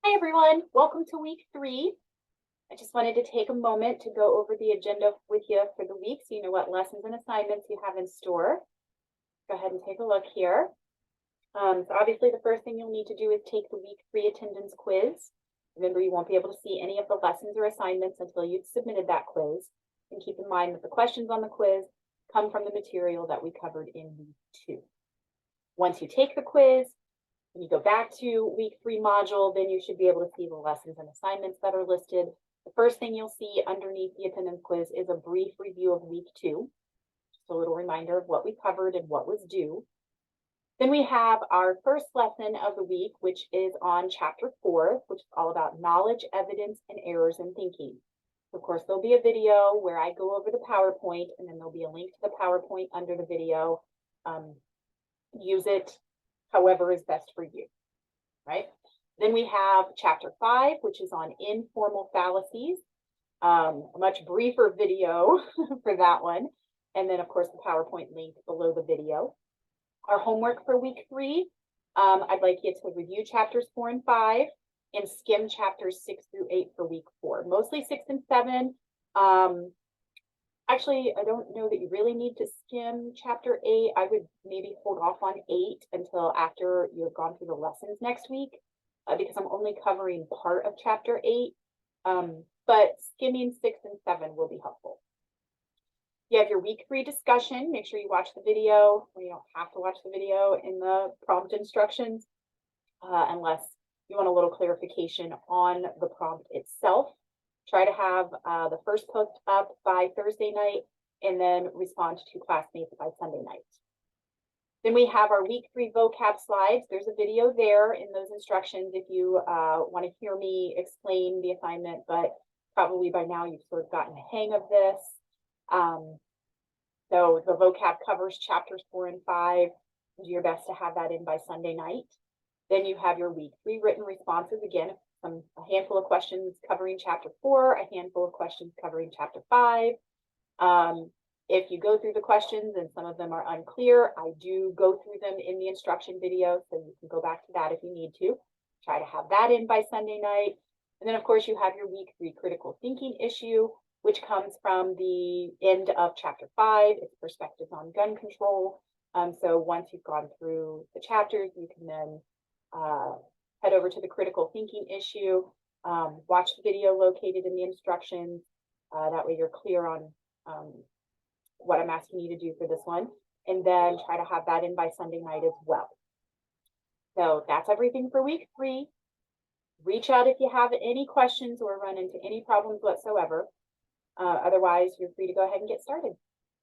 Hi everyone, welcome to week 3. I just wanted to take a moment to go over the agenda with you for the week so you know what lessons and assignments you have in store. Go ahead and take a look here. So obviously the first thing you'll need to do is take the week 3 attendance quiz. Remember, you won't be able to see any of the lessons or assignments until you've submitted that quiz. And keep in mind that the questions on the quiz come from the material that we covered in week 2. Once you take the quiz, when you go back to week 3 module, then you should be able to see the lessons and assignments that are listed. The first thing you'll see underneath the attendance quiz is a brief review of week 2. Just a little reminder of what we covered and what was due. Then we have our first lesson of the week, which is on chapter 4, which is all about knowledge, evidence, and errors in thinking. Of course, there'll be a video where I go over the PowerPoint, and then there'll be a link to the PowerPoint under the video. Use it however is best for you, right? Then we have chapter 5, which is on informal fallacies, a much briefer video for that one. And then of course the PowerPoint link below the video. Our homework for week 3, I'd like you to review chapters 4 and 5 and skim chapters 6 through 8 for week 4, mostly 6 and 7. Actually, I don't know that you really need to skim chapter 8. I would maybe hold off on 8 until after you've gone through the lessons next week, because I'm only covering part of chapter 8. But skimming 6 and 7 will be helpful. You have your week 3 discussion. Make sure you watch the video, or you don't have to watch the video in the prompt instructions, unless you want a little clarification on the prompt itself. Try to have the first post up by Thursday night and then respond to classmates by Sunday night. Then we have our week 3 vocab slides. There's a video there in those instructions if you want to hear me explain the assignment, but probably by now you've sort of gotten the hang of this. So the vocab covers chapters 4 and 5. Do your best to have that in by Sunday night. Then you have your week 3 written responses. Again, a handful of questions covering chapter 4, a handful of questions covering chapter 5. If you go through the questions and some of them are unclear, I do go through them in the instruction video, so you can go back to that if you need to. Try to have that in by Sunday night. And then of course you have your week 3 critical thinking issue, which comes from the end of chapter 5. It's perspectives on gun control. So once you've gone through the chapters, you can then head over to the critical thinking issue, watch the video located in the instructions. That way you're clear on what I'm asking you to do for this one, and then try to have that in by Sunday night as well. So that's everything for week 3. Reach out if you have any questions or run into any problems whatsoever. Otherwise, you're free to go ahead and get started.